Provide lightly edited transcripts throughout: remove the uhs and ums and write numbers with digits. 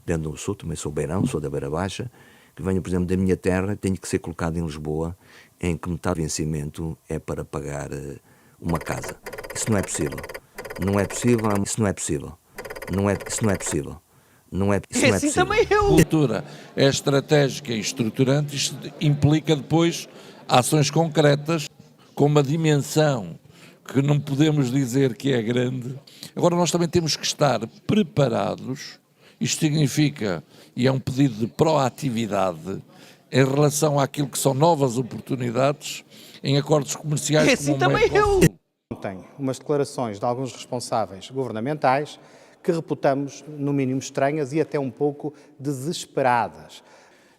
dentro do Sul, também sou beirão, sou da Beira Baixa, que venho, por exemplo, da minha terra, tenho que ser colocado em Lisboa, em que metade do vencimento é para pagar uma casa. Isso não é possível. Não é possível, isso não é possível. Isso não é possível. Isso não é possível. Também eu. A cultura é estratégica e estruturante, isto implica depois ações concretas com uma dimensão que não podemos dizer que é grande. Agora nós também temos que estar preparados, isto significa, e é um pedido de proatividade, em relação àquilo que são novas oportunidades em acordos comerciais como o Mercosul. Ontem, umas declarações de alguns responsáveis governamentais que reputamos, no mínimo, estranhas e até um pouco desesperadas.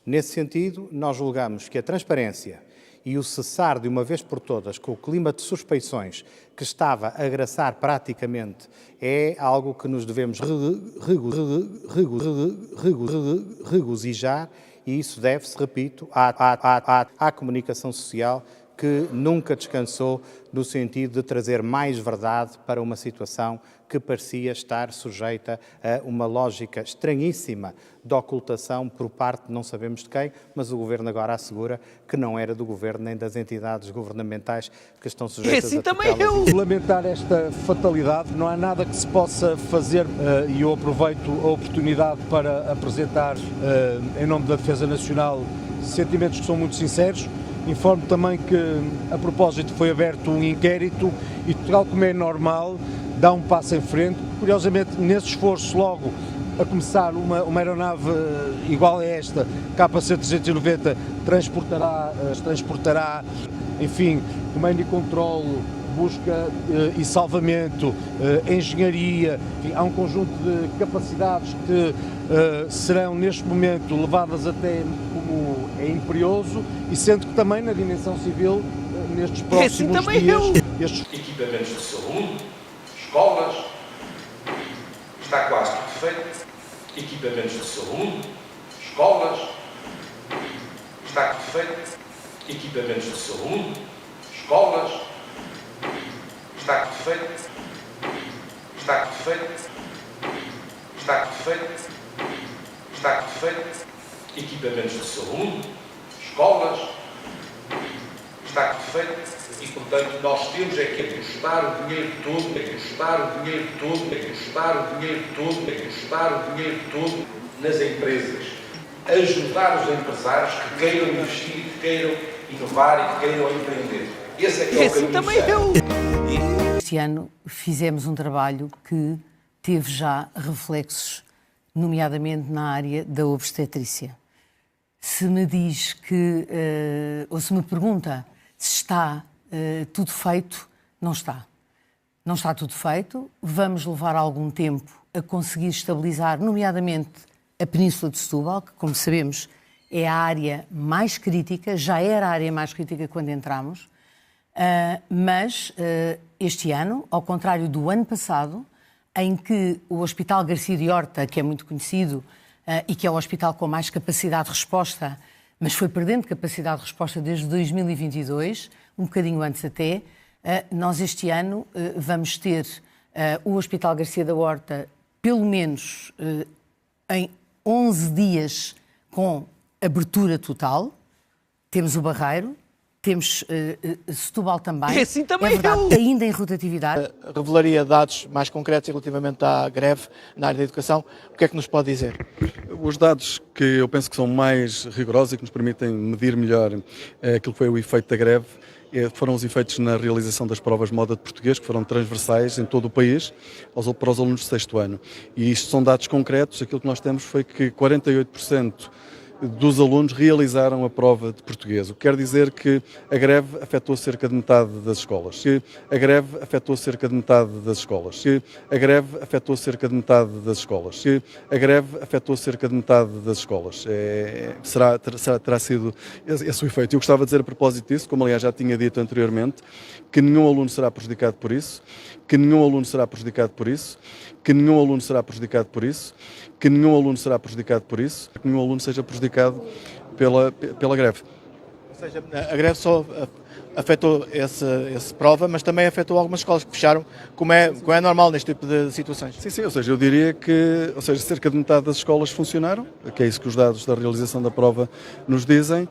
Nesse sentido, nós julgamos que a transparência e o cessar de uma vez por todas com o clima de suspeições que estava a agraçar praticamente é algo que nos devemos regozijar, e isso deve-se, repito, à comunicação social, que nunca descansou no sentido de trazer mais verdade para uma situação que parecia estar sujeita a uma lógica estranhíssima de ocultação por parte de não sabemos de quem, mas o Governo agora assegura que não era do Governo nem das entidades governamentais que estão sujeitas a tutelas. Lamentar esta fatalidade, não há nada que se possa fazer e eu aproveito a oportunidade para apresentar, em nome da Defesa Nacional, sentimentos que são muito sinceros. Informo também que, a propósito, foi aberto um inquérito e, tal como é normal, dá um passo em frente. Curiosamente, nesse esforço, logo a começar, uma aeronave igual a esta, KC-390, transportará, enfim, comando e controle, busca e salvamento, engenharia, enfim, há um conjunto de capacidades que serão neste momento levadas até como é imperioso, e sendo que também na dimensão civil, nestes próximos dias, estes equipamentos de saúde, escolas, está quase tudo feito, equipamentos de saúde, escolas, está tudo feito, equipamentos de saúde, escolas, está tudo feito, está tudo feito, está tudo feito, está tudo feito, equipamentos de saúde, escolas, está tudo feito, e portanto nós temos é que apostar o dinheiro todo, nas empresas, ajudar os empresários que queiram investir, que queiram inovar e que queiram empreender. Esse é que é o caminho certo. Este ano fizemos um trabalho que teve já reflexos, nomeadamente na área da obstetrícia. Se me diz que, ou se me pergunta se está tudo feito, não está. Não está tudo feito, vamos levar algum tempo a conseguir estabilizar, nomeadamente a Península de Setúbal, que, como sabemos, é a área mais crítica, já era a área mais crítica quando entramos, mas este ano, ao contrário do ano passado, em que o Hospital Garcia de Horta, que é muito conhecido e que é o hospital com mais capacidade de resposta, mas foi perdendo capacidade de resposta desde 2022, um bocadinho antes até, nós este ano vamos ter o Hospital Garcia da Horta pelo menos em 11 dias com abertura total. Temos o Barreiro, temos Setúbal também. É verdade, ainda em rotatividade. Revelaria dados mais concretos relativamente à greve na área da educação. O que é que nos pode dizer? Os dados que eu penso que são mais rigorosos e que nos permitem medir melhor aquilo que foi o efeito da greve foram os efeitos na realização das provas de moda de português, que foram transversais em todo o país, para os alunos do 6º ano. E isto são dados concretos. Aquilo que nós temos foi que 48% dos alunos realizaram a prova de português, o que quer dizer que a greve afetou cerca de metade das escolas, que a greve afetou cerca de metade das escolas, que a greve afetou cerca de metade das escolas, que a greve afetou cerca de metade das escolas. Terá sido esse o efeito. Eu gostava de dizer a propósito disso, como aliás já tinha dito anteriormente, que nenhum aluno será prejudicado por isso, que nenhum aluno será prejudicado por isso, que nenhum aluno será prejudicado por isso, que nenhum aluno será prejudicado por isso, que nenhum aluno seja prejudicado pela greve. Ou seja, a greve só afetou essa prova, mas também afetou algumas escolas que fecharam, como é normal neste tipo de situações. Sim, ou seja, eu diria que cerca de metade das escolas funcionaram, que é isso que os dados da realização da prova nos dizem,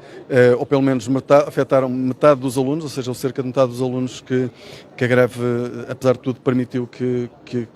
ou pelo menos afetaram metade dos alunos, ou seja, cerca de metade dos alunos que a greve, apesar de tudo, permitiu que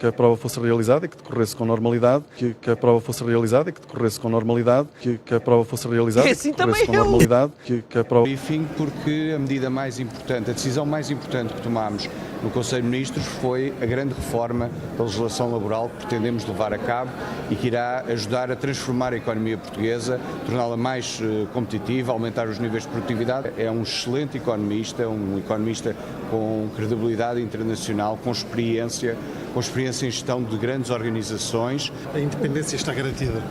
a prova fosse realizada e que decorresse com normalidade, que a prova fosse realizada e que decorresse com normalidade, que a prova fosse realizada e que decorresse com normalidade, que a prova... Enfim, porque a medida mais importante, a decisão mais importante que tomámos no Conselho de Ministros foi a grande reforma da legislação laboral que pretendemos levar a cabo e que irá ajudar a transformar a economia portuguesa, torná-la mais competitiva, aumentar os níveis de produtividade. É um excelente economista, um economista com credibilidade internacional, com experiência em gestão de grandes organizações. A independência está garantida?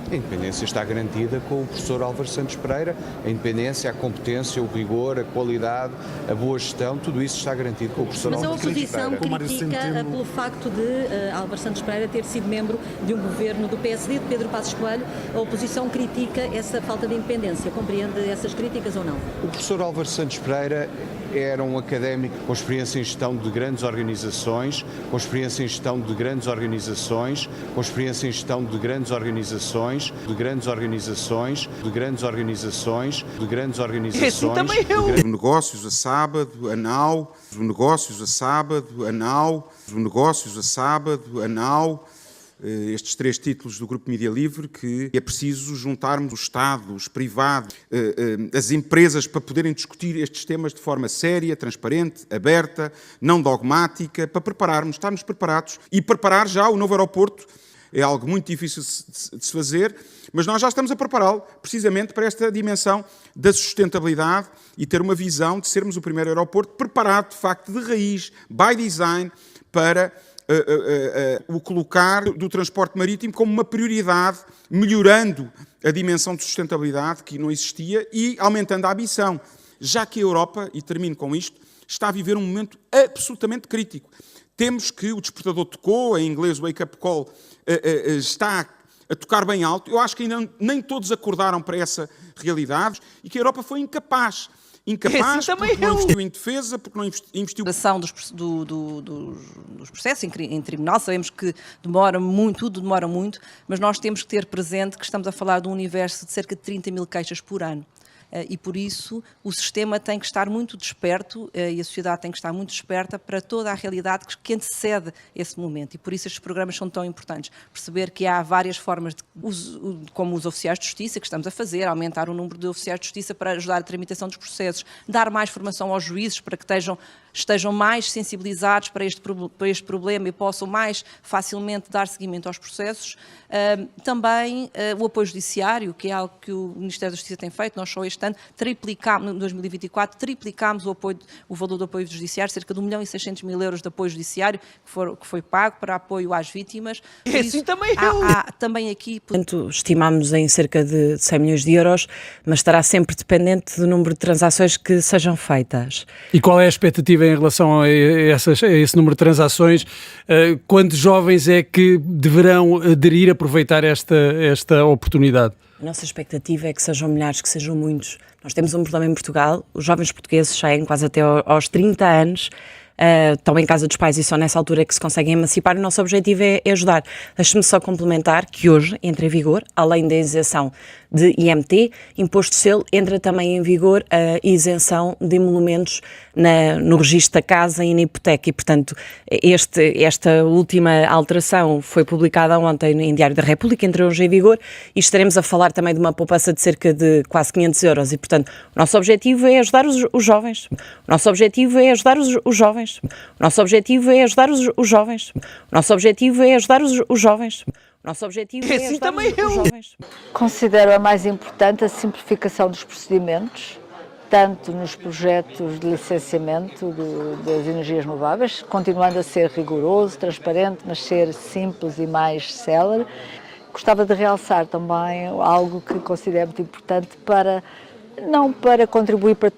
A independência está garantida com o professor Álvaro Santos Pereira. A independência, a competência, o rigor, a qualidade, a boa gestão, tudo isso está garantido com o professor Álvaro Santos Pereira. Mas a oposição critica pelo facto de Álvaro Santos Pereira ter sido membro de um governo do PSD, de Pedro Passos Coelho. A oposição critica essa falta de independência. Compreende essas críticas ou não? O professor Álvaro Santos Pereira era um académico com experiência em gestão de grandes organizações, com experiência em gestão de grandes organizações, com experiência em gestão de grandes organizações, de grandes organizações, de grandes organizações, de grandes organizações. Esse também eu. Negócios a sábado, ANAU, negócios a sábado, ANAU, negócios a sábado, ANAU. Estes 3 títulos do Grupo Mídia Livre, que é preciso juntarmos o Estado, os privados, as empresas para poderem discutir estes temas de forma séria, transparente, aberta, não dogmática, para estarmos preparados e preparar já o novo aeroporto. É algo muito difícil de se fazer, mas nós já estamos a prepará-lo precisamente para esta dimensão da sustentabilidade e ter uma visão de sermos o primeiro aeroporto preparado, de facto, de raiz, by design, para o colocar do transporte marítimo como uma prioridade, melhorando a dimensão de sustentabilidade que não existia e aumentando a ambição, já que a Europa, e termino com isto, está a viver um momento absolutamente crítico. Temos que o despertador tocou, em inglês o wake-up call está a tocar bem alto. Eu acho que ainda nem todos acordaram para essa realidade e que a Europa foi incapaz porque não investiu em defesa, porque não investiu... Dos processos em tribunal, sabemos que tudo demora muito, mas nós temos que ter presente que estamos a falar de um universo de cerca de 30 mil queixas por ano. E por isso o sistema tem que estar muito desperto e a sociedade tem que estar muito desperta para toda a realidade que antecede esse momento. E por isso estes programas são tão importantes. Perceber que há várias formas, como os oficiais de justiça que estamos a fazer, aumentar o número de oficiais de justiça para ajudar a tramitação dos processos, dar mais formação aos juízes para que estejam mais sensibilizados para este problema e possam mais facilmente dar seguimento aos processos. Também o apoio judiciário, que é algo que o Ministério da Justiça tem feito. Nós só este ano triplicámos, em 2024, o valor do apoio judiciário, cerca de 1.600.000 euros de apoio judiciário que foi pago para apoio às vítimas. Esse também há também aqui... Estimamos em cerca de 100 milhões de euros, mas estará sempre dependente do número de transações que sejam feitas. E qual é a expectativa em relação a esse número de transações? Quantos jovens é que deverão aderir, aproveitar esta oportunidade? A nossa expectativa é que sejam milhares, que sejam muitos. Nós temos um problema em Portugal, os jovens portugueses saem quase até aos 30 anos, estão em casa dos pais e só nessa altura é que se conseguem emancipar. O nosso objetivo é ajudar. Deixe-me só complementar que hoje entra em vigor, além da isenção de IMT, imposto de selo, entra também em vigor a isenção de emolumentos no registro da casa e na hipoteca e, portanto, esta última alteração foi publicada ontem em Diário da República, entrou hoje em vigor e estaremos a falar também de uma poupança de cerca de quase 500 euros e, portanto, o nosso objetivo é ajudar os jovens. O nosso objetivo é ajudar os jovens. O nosso objetivo é ajudar os jovens. O nosso objetivo é ajudar os jovens. Nosso objetivo é ajudar os jovens. Considero a mais importante a simplificação dos procedimentos, tanto nos projetos de licenciamento das energias renováveis, continuando a ser rigoroso, transparente, mas ser simples e mais célere. Gostava de realçar também algo que considero muito importante não para contribuir para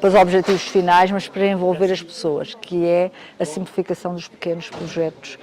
para os objetivos finais, mas para envolver as pessoas, que é a simplificação dos pequenos projetos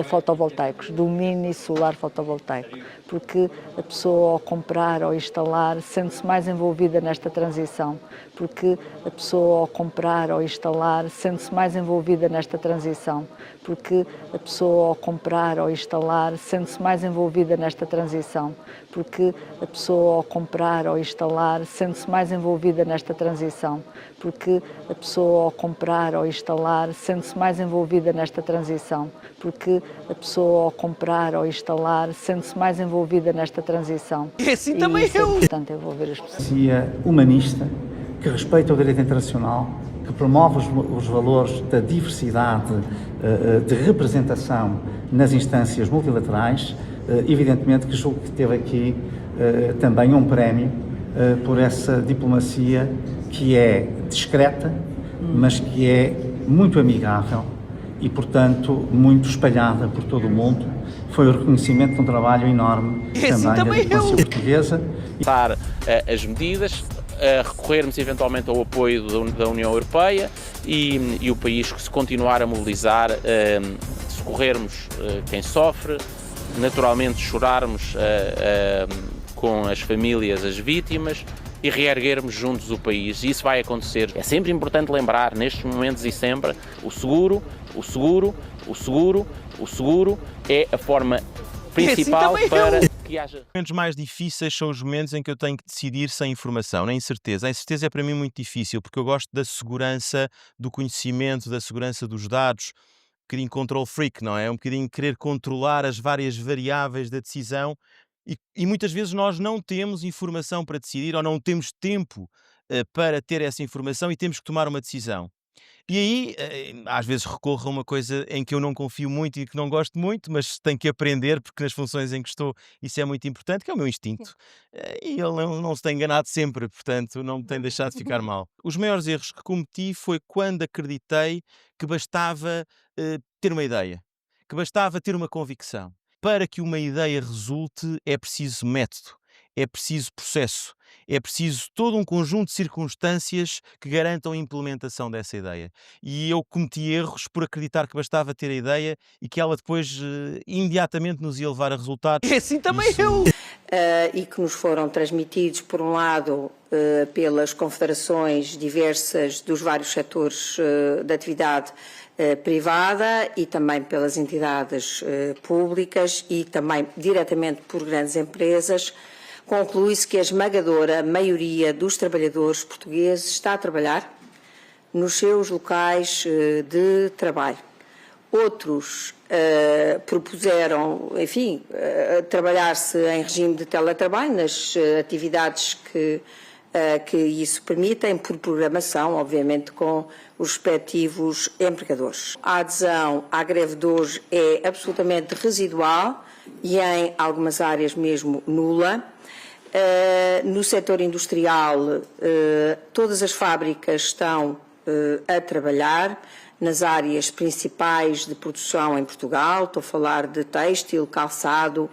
fotovoltaicos, do mini solar fotovoltaico, porque a pessoa ao comprar ou instalar sente-se mais envolvida nesta transição, porque a pessoa ao comprar ou instalar sente-se mais envolvida nesta transição, porque a pessoa ao comprar ou instalar sente-se mais envolvida nesta transição, porque a pessoa ao comprar ou instalar sente-se mais envolvida nesta transição, porque a pessoa ao comprar ou instalar sente-se mais envolvida nesta transição, porque a pessoa ao comprar ou instalar sente-se mais envolvida nesta transição. E assim também eu! É importante envolver as pessoas. Humanista, que respeita o direito internacional, que promove os valores da diversidade de representação nas instâncias multilaterais, evidentemente que julgo que teve aqui também um prémio por essa diplomacia que é discreta, mas que é muito amigável e, portanto, muito espalhada por todo o mundo. Foi o reconhecimento de um trabalho enorme também da diplomacia portuguesa. As medidas, recorrermos eventualmente ao apoio da União Europeia e o país que se continuar a mobilizar, socorrermos quem sofre, naturalmente chorarmos com as famílias, as vítimas e reerguermos juntos o país. E isso vai acontecer. É sempre importante lembrar, nestes momentos e sempre, o seguro é a forma principal para que haja... Os momentos mais difíceis são os momentos em que eu tenho que decidir sem informação, na incerteza. A incerteza é para mim muito difícil, porque eu gosto da segurança do conhecimento, da segurança dos dados, um bocadinho control freak, não é? Um bocadinho querer controlar as várias variáveis da decisão e muitas vezes nós não temos informação para decidir ou não temos tempo para ter essa informação e temos que tomar uma decisão. E aí, às vezes recorro a uma coisa em que eu não confio muito e que não gosto muito, mas tenho que aprender, porque nas funções em que estou isso é muito importante, que é o meu instinto. E ele não se tem enganado sempre, portanto não me tem deixado de ficar mal. Os maiores erros que cometi foi quando acreditei que bastava ter uma ideia, que bastava ter uma convicção. Para que uma ideia resulte é preciso método, é preciso processo, é preciso todo um conjunto de circunstâncias que garantam a implementação dessa ideia. E eu cometi erros por acreditar que bastava ter a ideia e que ela depois imediatamente nos ia levar a resultados. E assim também eu! E que nos foram transmitidos, por um lado, pelas confederações diversas dos vários setores da atividade privada e também pelas entidades públicas e também diretamente por grandes empresas, conclui-se que a esmagadora maioria dos trabalhadores portugueses está a trabalhar nos seus locais de trabalho. Outros propuseram, enfim, trabalhar-se em regime de teletrabalho nas atividades que isso permitem, por programação, obviamente, com os respectivos empregadores. A adesão à greve de hoje é absolutamente residual e em algumas áreas mesmo nula. No setor industrial, todas as fábricas estão a trabalhar nas áreas principais de produção em Portugal. Estou a falar de têxtil, calçado,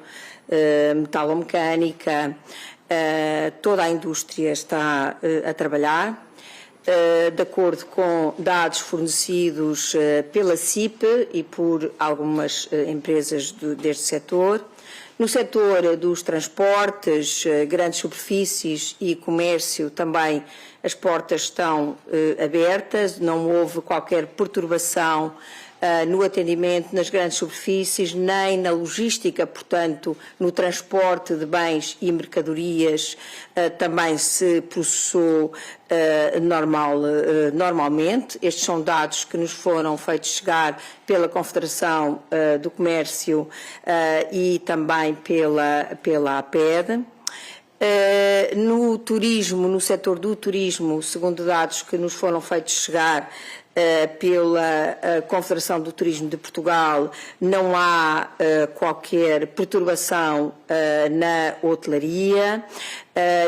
metalomecânica. Toda a indústria está a trabalhar, de acordo com dados fornecidos pela CIP e por algumas empresas deste setor. No setor dos transportes, grandes superfícies e comércio também as portas estão abertas, não houve qualquer perturbação no atendimento nas grandes superfícies, nem na logística, portanto, no transporte de bens e mercadorias também se processou normalmente. Estes são dados que nos foram feitos chegar pela Confederação do Comércio e também pela APED. No turismo, no setor do turismo, segundo dados que nos foram feitos chegar pela Confederação do Turismo de Portugal, não há qualquer perturbação na hotelaria,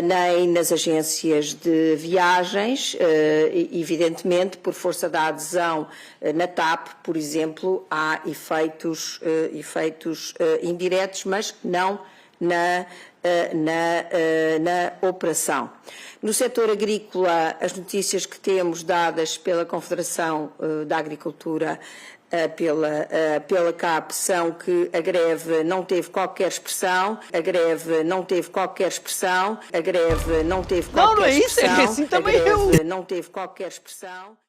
nem nas agências de viagens. Evidentemente, por força da adesão na TAP, por exemplo, há efeitos indiretos, mas não na operação. No setor agrícola, as notícias que temos dadas pela Confederação da Agricultura, pela CAP, são que a greve não teve qualquer expressão, a greve não teve qualquer expressão, a greve não teve qualquer expressão, a greve não teve qualquer expressão.